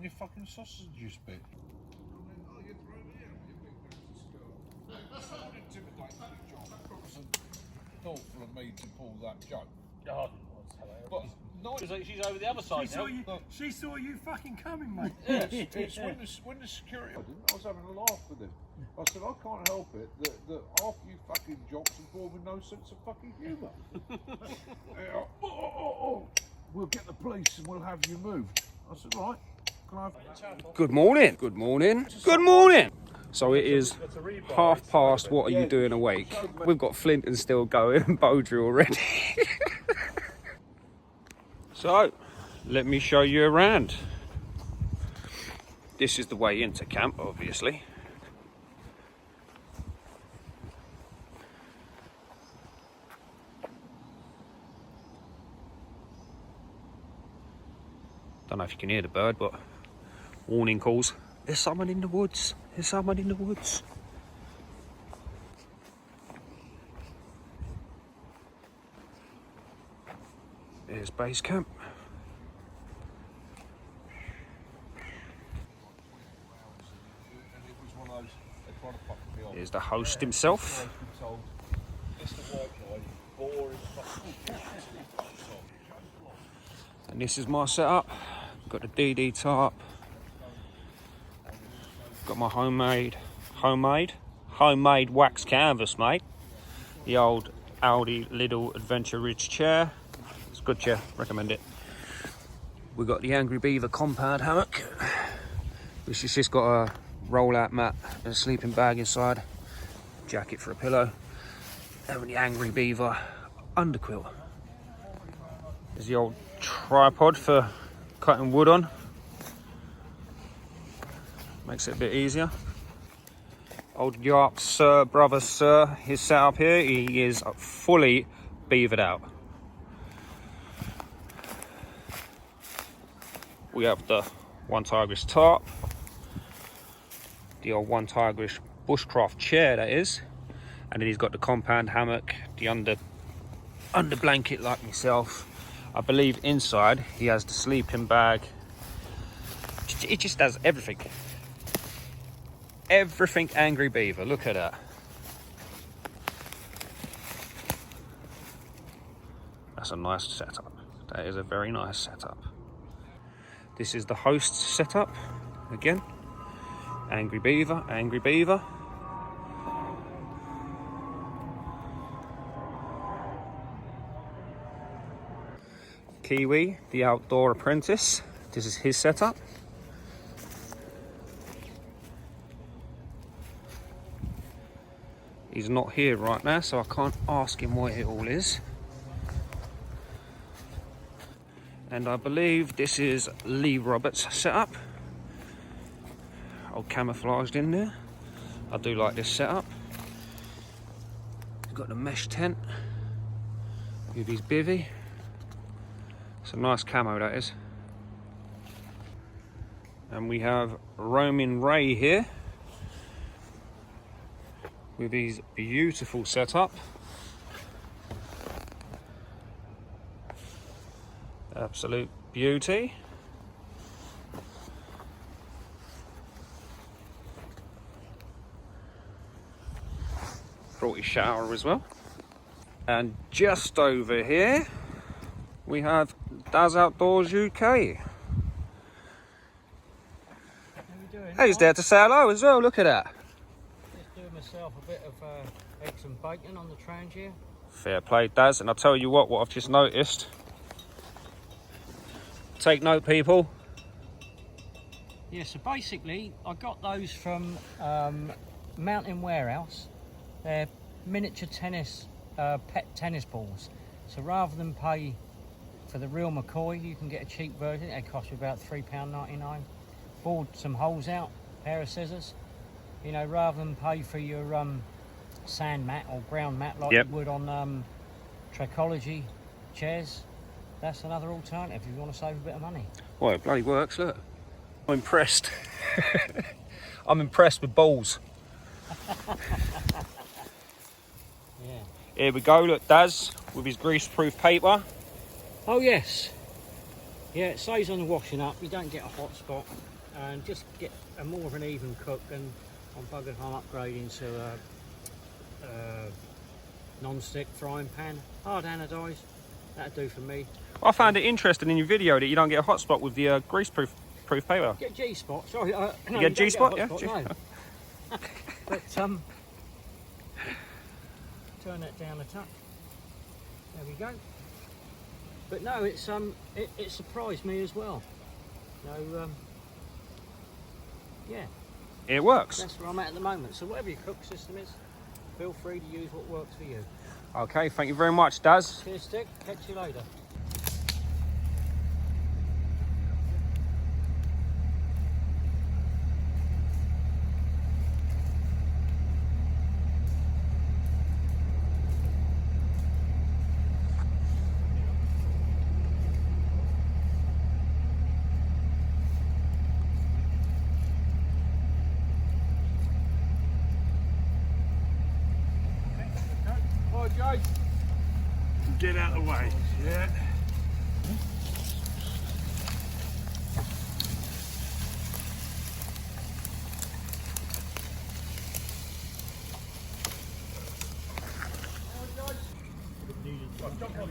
your fucking sausage bit. Oh, you're through here, you big nasty skirt. That's not intimidating you, John. That wasn't thoughtful of me to pull that joke. Oh, But no, she's over the other side now. She saw you fucking coming, mate. it's when the security. I was having a laugh with him. I said, I can't help it that half you fucking jocks are born with no sense of fucking humour. We'll get the police and we'll have you moved. I said, right. Can I have... Good morning. Good morning. Good morning. So it is 1:30. What are you doing awake? We've got flint and steel going, bowdrill already. So, let me show you around. This is the way into camp, obviously. Don't know if you can hear the bird, but warning calls. There's someone in the woods. There's someone in the woods. There's base camp. Here's the host himself. And this is my setup. Got the DD tarp. Got my homemade wax canvas, mate. The old Audi Lidl Adventure Ridge chair. It's a good chair, recommend it. We've got the Angry Beaver compound hammock, which has just got a roll-out mat and a sleeping bag inside, jacket for a pillow, and the Angry Beaver underquilt. There's the old tripod for cutting wood on. Makes it a bit easier. Old Yarp Sir, brother Sir, his setup here, he is fully beavered out. We have the One Tigrish tarp, the old One Tigrish bushcraft chair that is, and then he's got the compound hammock, the under blanket like myself. I believe inside he has the sleeping bag. It just does everything. Everything Angry Beaver, look at that. That's a nice setup. That is a very nice setup. This is the host setup again. Angry Beaver, Angry Beaver. Kiwi, the outdoor apprentice. This is his setup. He's not here right now, so I can't ask him where it all is. And I believe this is Lee Roberts' setup. All camouflaged in there. I do like this setup. He's got the mesh tent with his bivvy. It's a nice camo, that is. And we have Roman Ray here with his beautiful setup. Absolute beauty. Brought his shower as well. And just over here we have Daz Outdoors UK. How you doing? He's there to say hello as well, look at that. Just doing myself a bit of eggs and bacon on the Trangia. Fair play, Daz, and I'll tell you what I've just noticed. Take note, people. Yeah, so basically I got those from Mountain Warehouse. They're miniature tennis, pet tennis balls. So rather than pay for the real McCoy, you can get a cheap version. It costs you about £3.99. Bored some holes out, pair of scissors. You know, rather than pay for your sand mat or ground mat like you would on Tracology chairs. That's another alternative if you want to save a bit of money. Well, it bloody works, look. I'm impressed. I'm impressed with balls. Yeah. Here we go, look, Daz, with his grease-proof paper. Oh yes. Yeah, it saves on the washing up. You don't get a hot spot. and just get a more of an even cook. And I'm upgrading to a non-stick frying pan, hard anodised. That'd do for me. I found it interesting in your video that you don't get a hot spot with the grease-proof paper. Get G-spot. Sorry, no, you get G-spot, yeah. No. But turn that down a touch. There we go. But no, it's it surprised me as well. So yeah, It works. that's where I'm at the moment. So whatever your cook system is, feel free to use what works for you. Okay, thank you very much, Daz. Cheers, Stick. Catch you later. Get out of the way. Yeah. Jump on.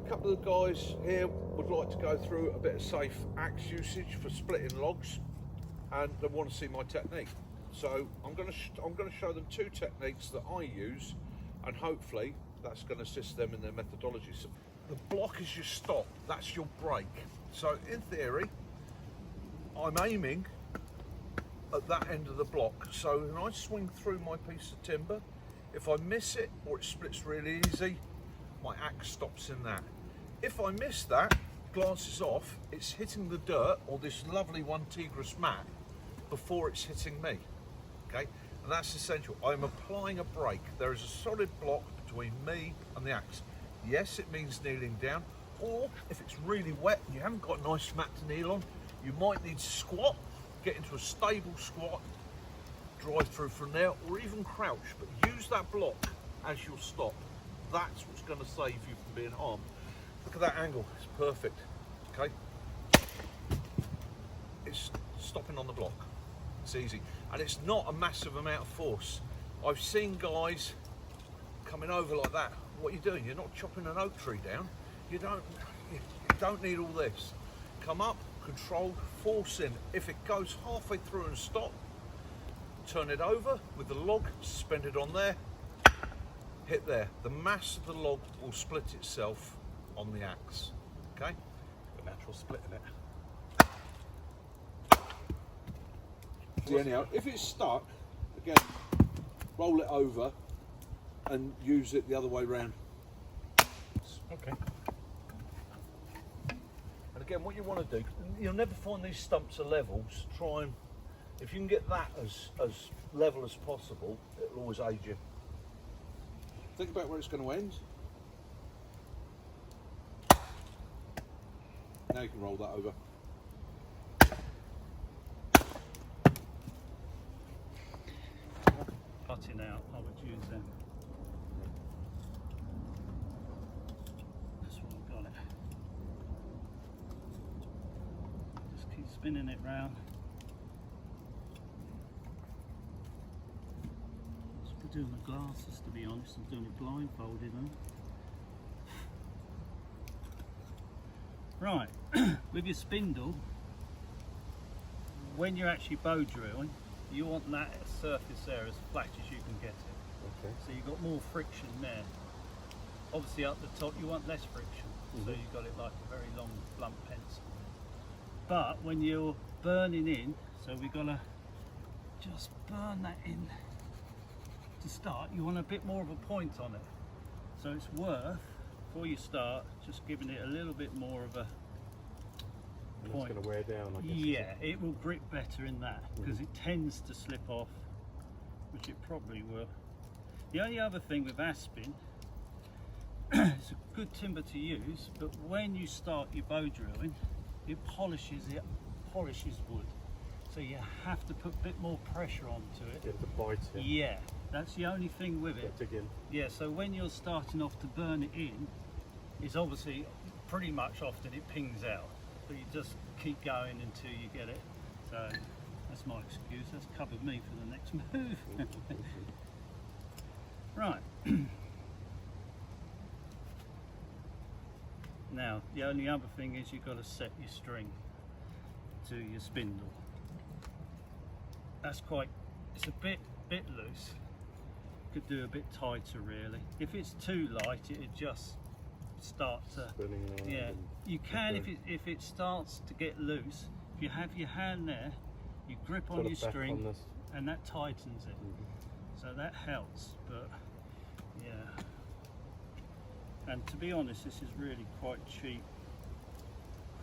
Couple of guys here would like to go through a bit of safe axe usage for splitting logs, and they want to see my technique. So I'm going to show them two techniques that I use, and hopefully that's going to assist them in their methodology. So the block is your stop, that's your brake. So in theory, I'm aiming at that end of the block. So when I swing through my piece of timber, if I miss it or it splits really easy, my axe stops in that. If I miss that, glances off, it's hitting the dirt or this lovely one Tigris mat before it's hitting me. Okay, and that's essential. I'm applying a brake. There is a solid block between me and the axe. Yes, it means kneeling down, or if it's really wet and you haven't got a nice mat to kneel on, you might need to squat, get into a stable squat, drive through from there, or even crouch, but use that block as your stop. That's what's going to save you from being harmed. Look at that angle, it's perfect. Okay, it's stopping on the block, it's easy, and it's not a massive amount of force. I've seen guys coming over like that. What are you doing? You're not chopping an oak tree down. You don't need all this. Come up, controlled, force in. If it goes halfway through and stop, turn it over with the log suspended on there, hit there. The mass of the log will split itself on the axe. Okay? The natural split in it. See, anyhow, if it's stuck, again, roll it over and use it the other way round. Okay. And again, what you want to do, you'll never find these stumps are level, so try and If you can get that as level as possible, it'll always aid you. Think about where it's going to end. Now you can roll that over. Cutting out, I would use them. That's what I've got it. Just keep spinning it round. Just doing the glasses, to be honest. I'm doing it blindfolded. Right, with your spindle, when you're actually bow drilling, you want that surface there as flat as you can get it. Okay. So you've got more friction there. Obviously up the top you want less friction, so you've got it like a very long blunt pencil. But when you're burning in, so we've got to just burn that in to start, you want a bit more of a point on it. So it's worth, before you start, just giving it a little bit more of a And point. it's going to wear down, I guess. Yeah, it will grip better in that because it tends to slip off, which it probably will. The only other thing with aspen, it's a good timber to use, but when you start your bow drilling, it polishes wood. So you have to put a bit more pressure onto it. You have to bite it. Yeah, that's the only thing with it. Dig in. Yeah, so when you're starting off to burn it in, it's obviously pretty much often it pings out. But you just keep going until you get it. So that's my excuse. That's covered me for the next move. Right. Now, the only other thing is you've got to set your string to your spindle. That's it's a bit loose. Could do a bit tighter really. If it's too light, it'd just start to, Spinning around yeah. and- You can if it starts to get loose. If you have your hand there, you grip on Put your it back string, on this. and that tightens it. So that helps. But yeah. And to be honest, this is really quite cheap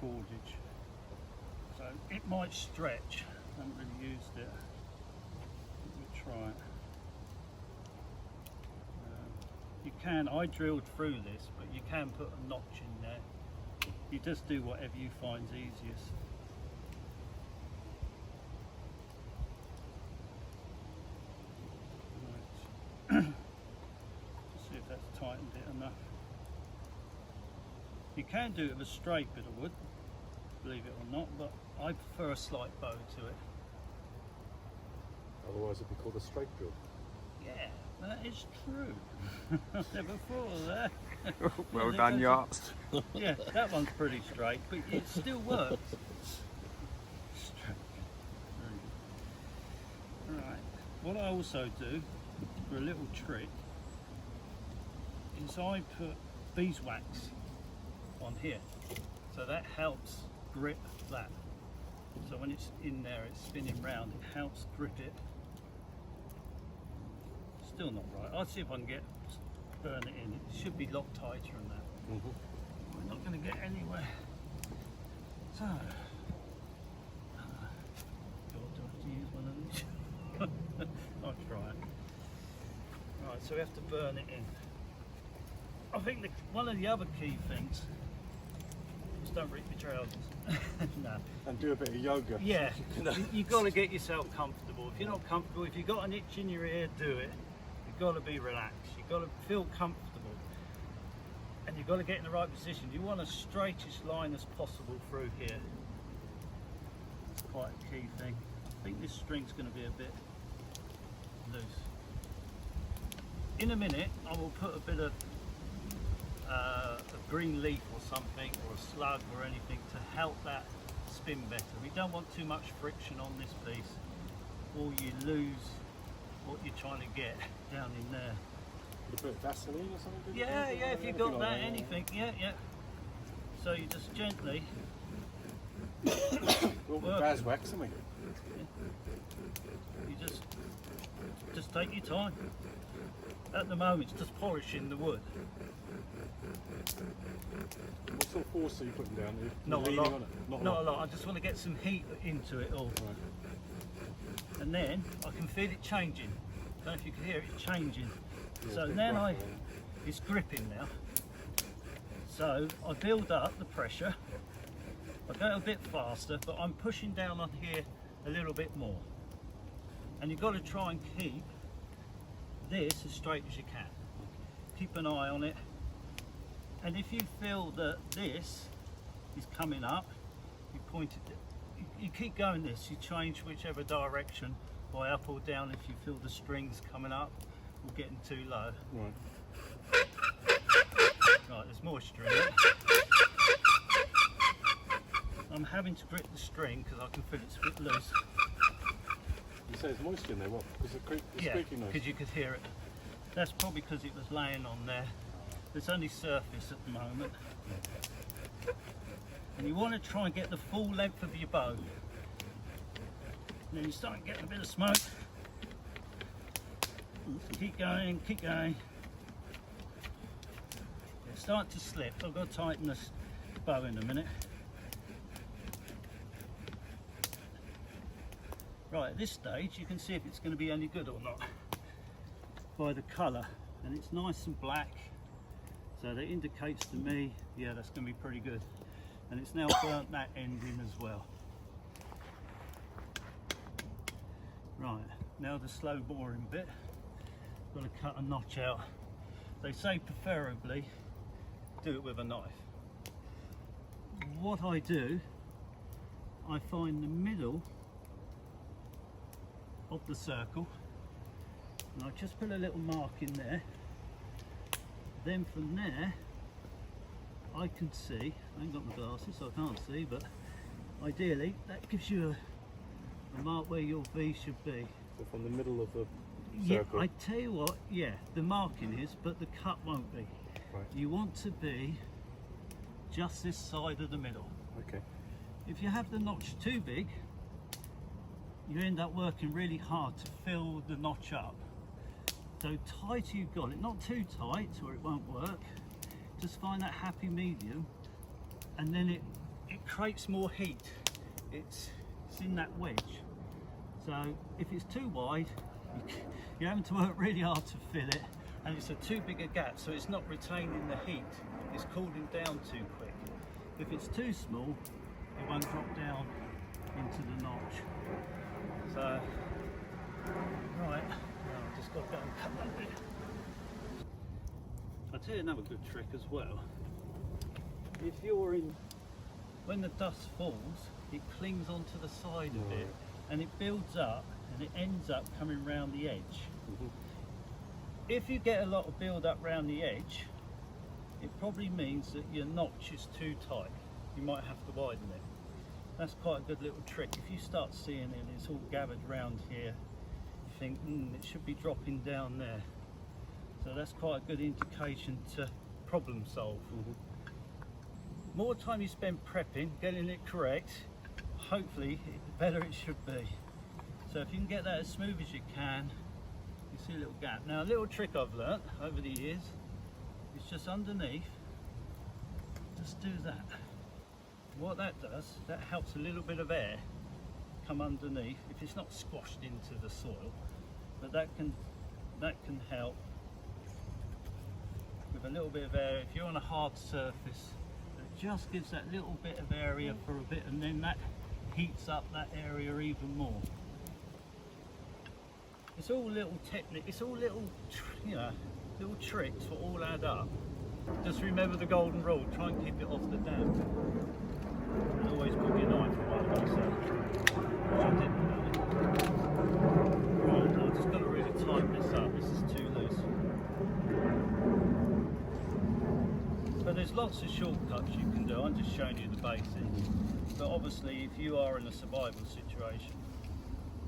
cordage. So it might stretch. I haven't really used it. Let me try it. You can, I drilled through this, but you can put a notch in there. You just do whatever you find easiest. Right. Just see if that's tightened it enough. You can do it with a straight bit of wood, believe it or not, but I prefer a slight bow to it. Otherwise it'd be called a straight drill. Yeah, that is true. I've never thought of that. Well done, Yachts. Yeah, that one's pretty straight, but it still works. Straight. Very good. Right. What I also do for a little trick is I put beeswax on here, so that helps grip that. So when it's in there, it's spinning round, it helps grip it. Still not right. I'll see if I can burn it in. It should be a lot tighter than that. We're not going to get anywhere. So, do I have to use one of these? I'll try it. Right, so we have to burn it in. I think one of the other key things is don't rip your trousers. No. And do a bit of yoga. Yeah, you've got to get yourself comfortable. If you're not comfortable, if you've got an itch in your ear, do it. You've got to be relaxed. You've got to feel comfortable. And you've got to get in the right position. You want a straightest line as possible through here. It's quite a key thing. I think this string's going to be a bit loose. In a minute, I will put a bit of a green leaf or something, or a slug or anything to help that spin better. We don't want too much friction on this piece, or you lose what you're trying to get down in there. Put a bit of Vaseline or something? Yeah, yeah, if you've got that, anything, yeah, yeah. So you just gently We'll put beeswax, haven't we? gripping, you just take your time. At the moment, it's just polishing the wood. What sort of force are you putting down? Are you Not a leaning lot. on it? Not a lot. I just want to get some heat into it all. Right. And then I can feel it changing. Don't know if you can hear it changing. Yeah, So a bit then rough, it's gripping now. So I build up the pressure. I go a bit faster, but I'm pushing down on here a little bit more. And you've got to try and keep this as straight as you can. Keep an eye on it. And if you feel that this is coming up, you point it, you keep going this, you change whichever direction by up or down if you feel the strings coming up or getting too low. Right. Right, there's moisture in it. I'm having to grip the string because I can feel it's a bit loose. You say there's moisture in there, what? Because the Yeah, squeaking noise. because you could hear it. That's probably because it was laying on there. It's only surface at the moment. And you want to try and get the full length of your bow. And then you start getting a bit of smoke. Keep going, keep going. It's starting to slip. I've got to tighten this bow in a minute. Right, at this stage you can see if it's going to be any good or not by the colour, and it's nice and black, so that indicates to me, yeah, that's going to be pretty good. And it's now burnt that end in as well. Right, now the slow boring bit. Got to cut a notch out. They say preferably do it with a knife. What I do, I find the middle of the circle and I just put a little mark in there. Then from there I can see, I ain't got my glasses so I can't see, but ideally that gives you a mark where your V should be. So from the middle of the Yeah, circle. I tell you what, yeah, the marking is, but the cut won't be. Right. You want to be just this side of the middle. Okay. If you have the notch too big, you end up working really hard to fill the notch up. So tight you've got it, not too tight or it won't work. Just find that happy medium, and then it creates more heat. It's in that wedge. So if it's too wide, you're having to work really hard to fill it, and it's a too big a gap, so it's not retaining the heat. It's cooling down too quick. If it's too small, it won't drop down into the notch. So, right, now I've just got to go and cut that bit. I'll tell you another good trick as well. If you're in, when the dust falls, it clings onto the side of it, and it builds up, and it ends up coming round the edge. If you get a lot of build up round the edge, it probably means that your notch is too tight. You might have to widen it. That's quite a good little trick. If you start seeing it, it's all gathered round here, you think, it should be dropping down there. So that's quite a good indication to problem solve. More time you spend prepping, getting it correct, hopefully the better it should be. So if you can get that as smooth as you can, you see a little gap. Now a little trick I've learnt over the years is just underneath, just do that. What that does, that helps a little bit of air come underneath, if it's not squashed into the soil, but that can help with a little bit of air. If you're on a hard surface, it just gives that little bit of area for a bit, and then that heats up that area even more. It's all little technique, it's all little, little tricks that all add up. Just remember the golden rule, try and keep it off the damp. And always put your knife away, like so. Which I didn't really. Right, I've just got to really tighten this up, this is too loose. But there's lots of shortcuts you can do, I'm just showing you the basics. But obviously if you are in a survival situation,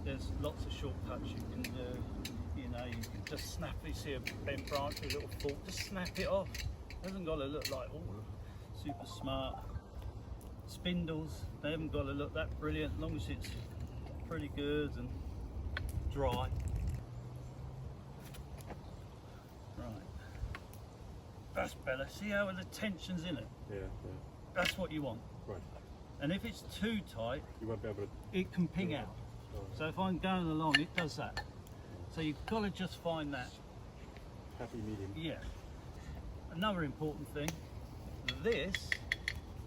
there's lots of shortcuts you can do. You can just snap it, see a bent branch with a little fork, just snap it off. It hasn't got to look like, super smart. Spindles, they haven't got to look that brilliant, as long as it's pretty good and dry. Right. That's better. See how the tension's in it? Yeah, yeah. That's what you want. Right. And if it's too tight, You won't be able to. it can ping out. So if I'm going along, it does that. So you've got to just find that. Happy medium. Yeah. Another important thing, the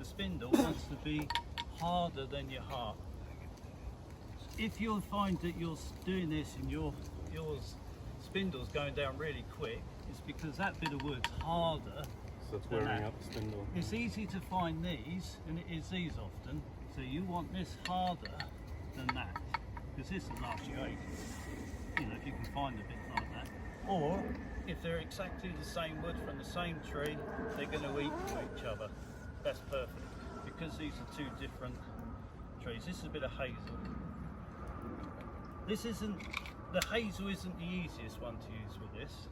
spindle wants to be harder than your heart. If you'll find that you're doing this and your spindle's going down really quick, it's because that bit of wood's harder. So it's than wearing that. out the spindle. It's easy to find these, and it is these often, so you want this harder than that, because this will last you ages, you know, if you can find a bit like that. Or, if they're exactly the same wood from the same tree, they're going to equal each other. That's perfect, because these are two different trees. This is a bit of hazel. The hazel isn't the easiest one to use with this,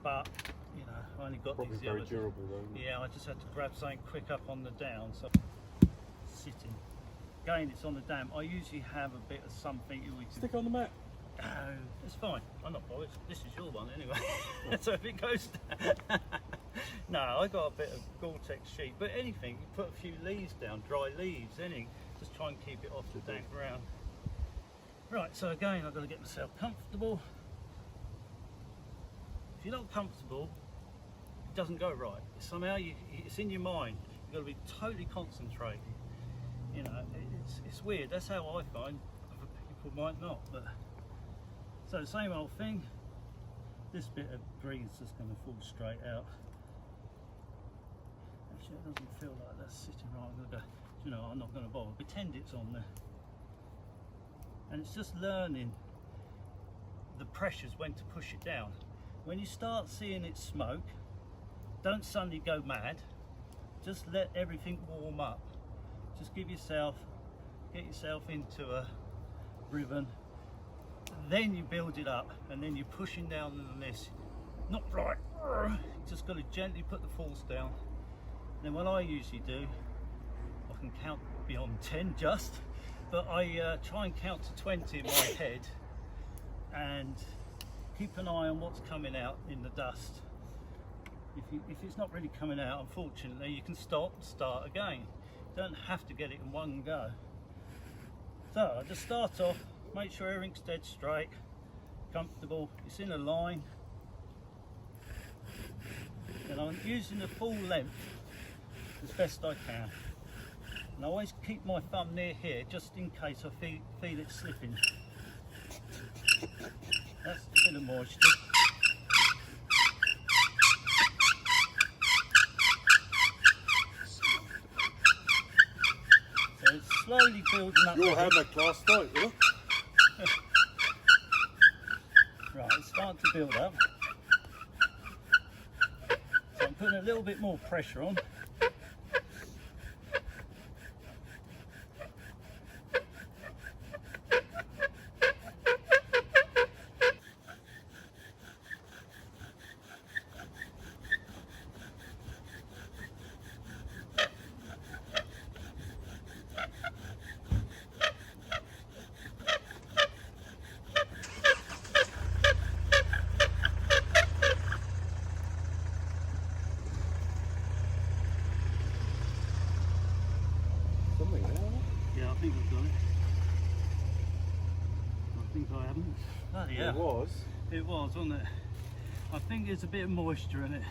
but you know, I only got Probably these the very other day. durable though. Isn't it? Yeah, I just had to grab something quick up on the down, so sitting. Again, it's on the dam. I usually have a bit of something we can. Stick it on the mat. Oh, it's fine. I'm not bothered. This is your one anyway. So if it goes down. No, I got a bit of Gore-Tex sheet, but anything, you put a few leaves down, dry leaves, anything, just try and keep it off the damp ground. Right, so again, I've got to get myself comfortable. If you're not comfortable, it doesn't go right. Somehow it's in your mind. You've got to be totally concentrated. You know, it's weird. That's how I find. Other people might not. But so the same old thing. This bit of green's just going to fall straight out. Actually, it doesn't feel like that's sitting right. I'm gonna go, you know, I'm not going to bother. Pretend it's on there. And it's just learning the pressures when to push it down. When you start seeing it smoke, don't suddenly go mad. Just let everything warm up. Just get yourself into a rhythm. Then you build it up, and then you're pushing down on this. Not like, you just got to gently put the force down. Then what I usually do, I can count beyond 10 just, but I try and count to 20 in my head and keep an eye on what's coming out in the dust. If it's not really coming out, unfortunately, you can stop and start again. You don't have to get it in one go. So I just start off, make sure everything's dead straight, comfortable, it's in a line. And I'm using the full length as best I can. And I always keep my thumb near here just in case I feel it slipping. That's a bit of moisture. So it's slowly building up. You'll have that class start, you know? Right, it's starting to build up. So I'm putting a little bit more pressure on. Something there. Yeah, I think I've got it. I think I haven't. Oh, yeah. It was. It was, wasn't it? I think there's a bit of moisture in it.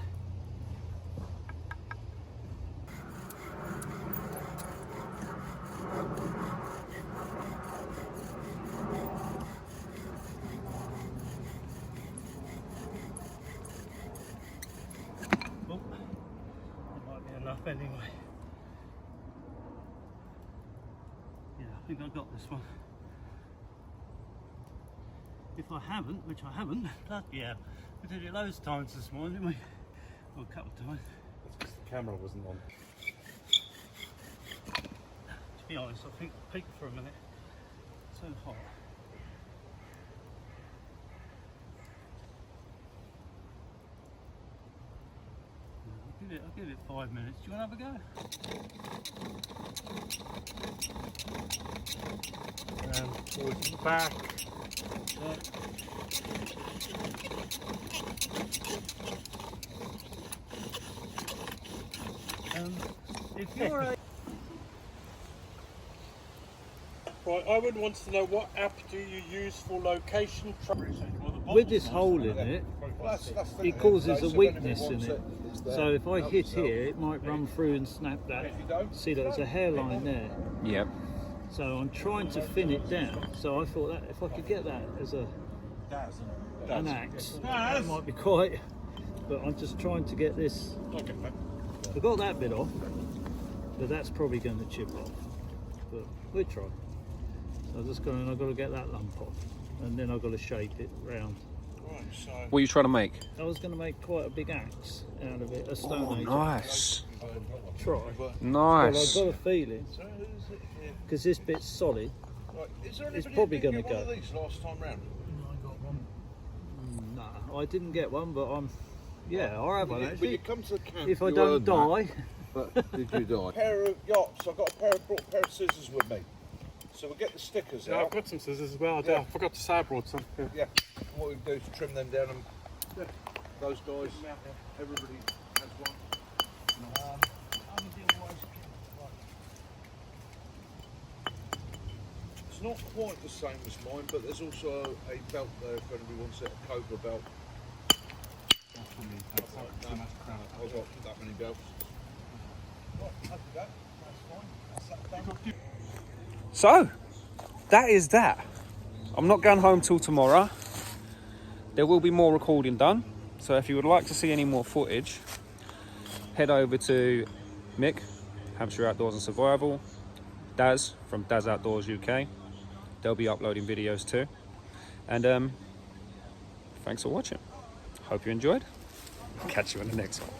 Oh, it might be enough anyway. Yeah, I think I got this one. If I haven't, which I haven't, yeah, we did it loads of times this morning, didn't we? Well, a couple of times. That's because the camera wasn't on. To be honest, I think I'll peek for a minute. It's so hot. I'll give I'll give it 5 minutes. Do you want to have a go? Forwards and back. If you're a Right, I would want to know what app do you use for location tracking? with this hole in it, it causes a weakness in it. So if I hit here, it might run through and snap that. See, there's a hairline there. Yep. So I'm trying to thin it down. So I thought that if I could get that as an axe, that might be quite. But I'm just trying to get this. Okay, mate. I got that bit off, but that's probably going to chip off. But we'll try. So I've just gone. I've got to get that lump off, and then I've got to shape it round. Right, so What are you trying to make? I was going to make quite a big axe out of it, a stone Oh, age. nice. Try. Nice. Well, I've got a feeling so who's it here? because this bit's solid. Right, is there It's anybody probably who didn't gonna get one go. of these last time round? I got one. Nah, I didn't get one, but I'm. Yeah, I have one When you actually. come to the camp, If I you don't earn die, that. But did you die? Pair of yachts. I've got brought a pair of scissors with me. So we'll get the stickers Yeah, I've out. got some scissors as well. Yeah. I forgot to say I brought some. Yeah. Yeah. And what we do is trim them down and those guys. Everybody has one. It's not quite the same as mine, but there's also a belt there if anybody wants it, a Cobra belt. I've got that many belts. So, that is that. I'm not going home till tomorrow. There will be more recording done. So if you would like to see any more footage, head over to Mick, Hampshire Outdoors and Survival, Daz from Daz Outdoors UK. They'll be uploading videos too. And thanks for watching. Hope you enjoyed. Catch you in the next one.